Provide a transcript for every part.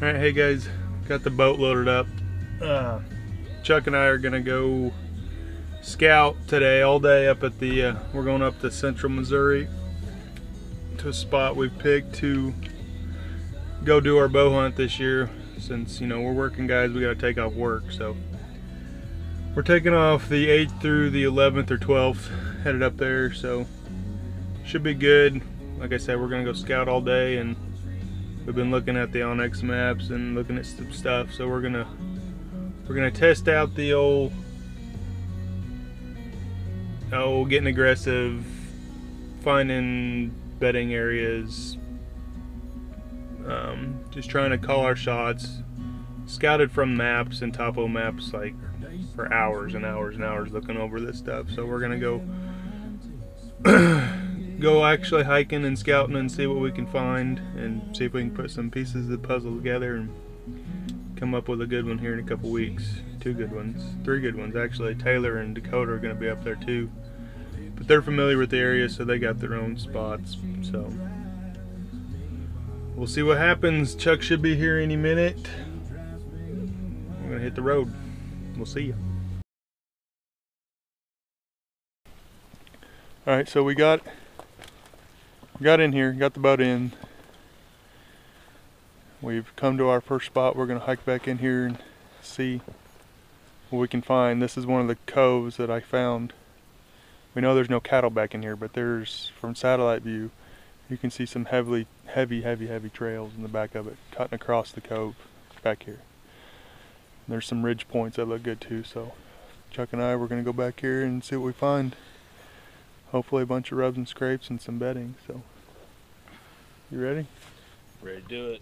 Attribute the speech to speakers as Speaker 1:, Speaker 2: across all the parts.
Speaker 1: Alright, hey guys, got the boat loaded up. Chuck and I are gonna go scout today all day up at the, we're going up to central Missouri to a spot we've picked to go do our bow hunt this year. Since, you know, we're working guys, we gotta take off work, so we're taking off the 8th through the 11th or 12th, headed up there, so should be good. Like I said, we're gonna go scout all day, and we've been looking at the Onyx maps and looking at some stuff, so we're gonna test out the old getting aggressive, finding bedding areas, just trying to call our shots. Scouted from maps and topo maps like for hours and hours and hours looking over this stuff, so we're gonna go go actually hiking and scouting and see what we can find and see if we can put some pieces of the puzzle together and come up with a good one here in a couple weeks. 2 good ones, 3 good ones actually. Taylor and Dakota are going to be up there too, but they're familiar with the area, so they got their own spots, so we'll see what happens. Chuck should be here any minute. We're going to hit the road. We'll see you. Alright, so we got in here, got the boat in. We've come to our first spot. We're going to hike back in here and see what we can find. This is one of the coves that I found. We know there's no cattle back in here, but there's, from satellite view, you can see some heavy trails in the back of it, cutting across the cove back here. And there's some ridge points that look good too, so Chuck and I, we're going to go back here and see what we find. Hopefully a bunch of rubs and scrapes and some bedding. So, you ready?
Speaker 2: Ready to do it.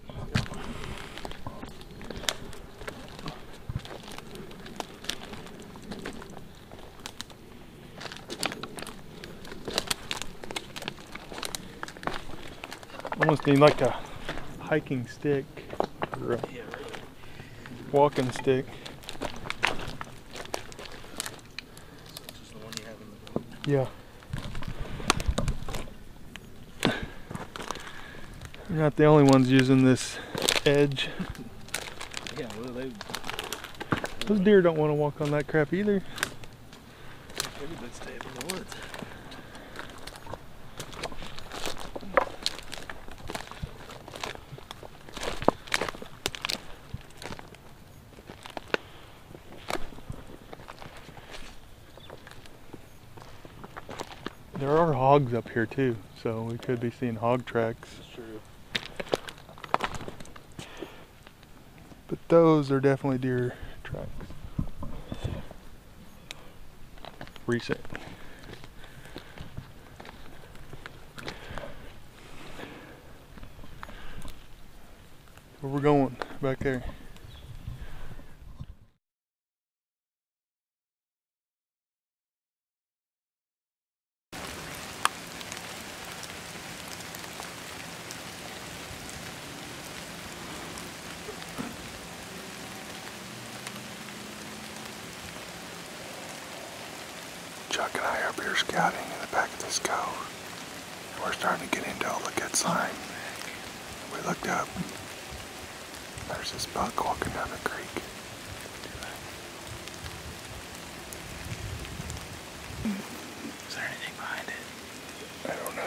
Speaker 1: Almost need like a hiking stick or a walking stick.
Speaker 2: This is the one you have in the boat?
Speaker 1: Yeah. We're not the only ones using this edge.
Speaker 2: Yeah, well,
Speaker 1: Those deer don't want to walk on that crap either.
Speaker 2: maybe they'd stay up in the woods.
Speaker 1: There are hogs up here too, so we could be seeing hog tracks.
Speaker 2: That's true.
Speaker 1: But those are definitely deer tracks. Recent. Where we're going, back there. Chuck and I are up here scouting in the back of this cove, and we're starting to get into all the good sign. We looked up, there's this buck walking down the creek.
Speaker 2: Is there anything behind it?
Speaker 1: I don't know.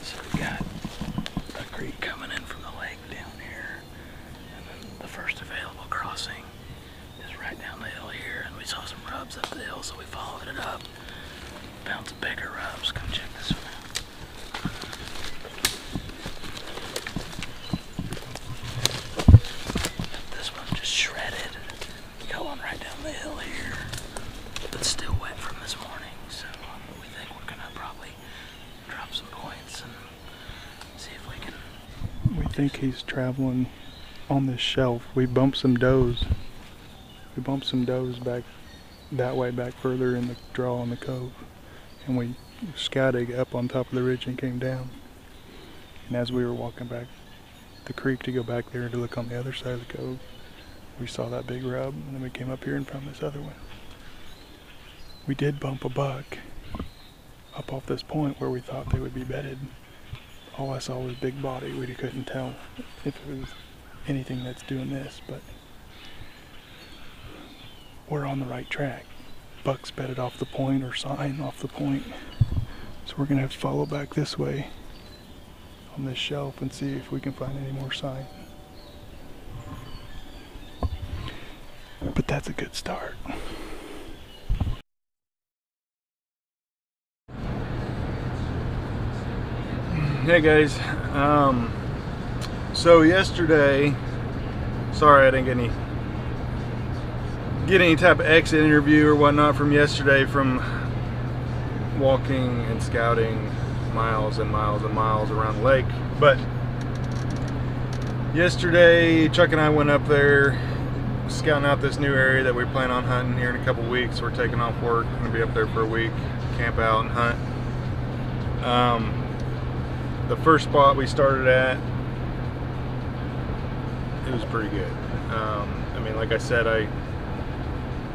Speaker 2: So we got a creek coming in from the lake down here, and then the first available crossing is right down the hill here, and we saw some rubs up the hill, so we followed it up. Found some bigger rubs. Come check this one out. This one's just shredded. Got one right down the hill here, but still wet from this morning, so we think we're gonna probably drop some points and see if we can.
Speaker 1: We think he's traveling on this shelf. We bumped some does. We bumped some does back that way, back further in the draw on the cove. And we scouted up on top of the ridge and came down. And as we were walking back the creek to go back there to look on the other side of the cove, we saw that big rub, and then we came up here and found this other one. We did bump a buck up off this point where we thought they would be bedded. All I saw was big body. We couldn't tell if it was anything that's doing this, but we're on the right track. Buck's bedded off the point or sign off the point. So we're gonna have to follow back this way on this shelf and see if we can find any more sign. But that's a good start. Hey guys, so yesterday, sorry I didn't get any type of exit interview or whatnot from yesterday, from walking and scouting miles and miles and miles around the lake. But yesterday Chuck and I went up there scouting out this new area that we plan on hunting here in a couple weeks. We're taking off work, gonna be up there for a week, camp out and hunt. The first spot we started at, it was pretty good. I mean, like I said, I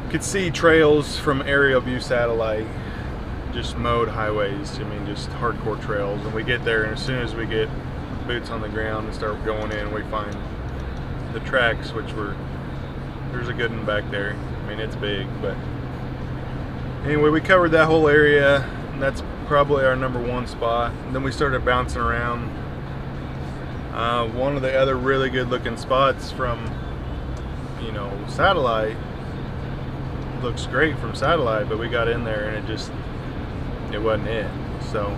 Speaker 1: could see trails from aerial view satellite, just mowed highways. I mean, just hardcore trails. And we get there, and as soon as we get boots on the ground and start going in, we find the tracks, which there's a good one back there. I mean, it's big, but anyway, we covered that whole area, and that's probably our #1 spot. And then we started bouncing around. One of the other really good looking spots from, you know, satellite, looks great from satellite, but we got in there and it wasn't it. So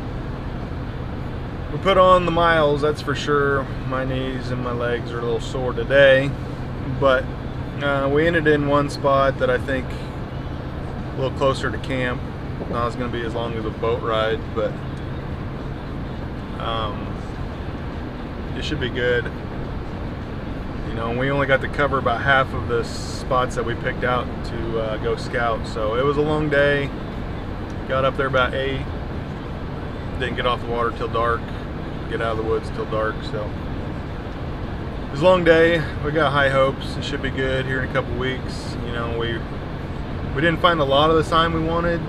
Speaker 1: we put on the miles, that's for sure. My knees and my legs are a little sore today, but we ended in one spot that I think a little closer to camp. Not as going to be as long as a boat ride, but it should be good. You know, we only got to cover about half of the spots that we picked out to go scout, so it was a long day. Got up there about 8, didn't get off the water till dark, get out of the woods till dark, so it was a long day. We got high hopes. It should be good here in a couple weeks. You know, we didn't find a lot of the sign we wanted,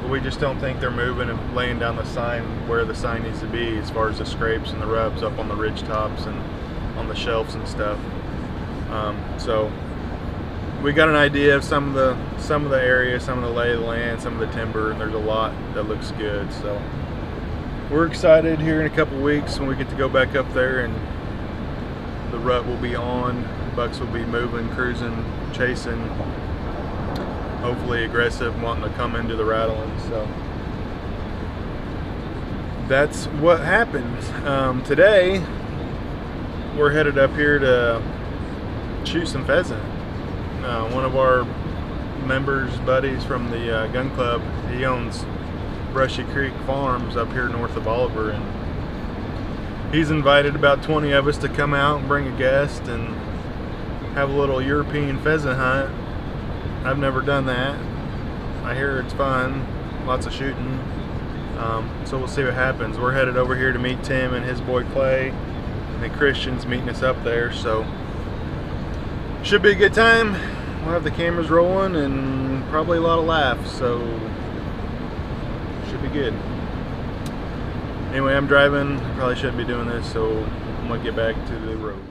Speaker 1: but we just don't think they're moving and laying down the sign where the sign needs to be, as far as the scrapes and the rubs up on the ridge tops and on the shelves and stuff. So we got an idea of some of the area, some of the lay of the land, some of the timber, and there's a lot that looks good. So we're excited here in a couple weeks when we get to go back up there, and the rut will be on, bucks will be moving, cruising, chasing, hopefully aggressive, wanting to come into the rattling. So that's what happened. Today we're headed up here to shoot some pheasant. One of our members, buddies from the gun club, he owns Brushy Creek Farms up here north of Oliver, and he's invited about 20 of us to come out and bring a guest and have a little European pheasant hunt. I've never done that. I hear it's fun, lots of shooting. So we'll see what happens. We're headed over here to meet Tim and his boy Clay, and then Christian's meeting us up there, so should be a good time. We'll have the cameras rolling and probably a lot of laughs, so should be good. Anyway, I'm driving. I probably shouldn't be doing this, so I'm gonna get back to the road.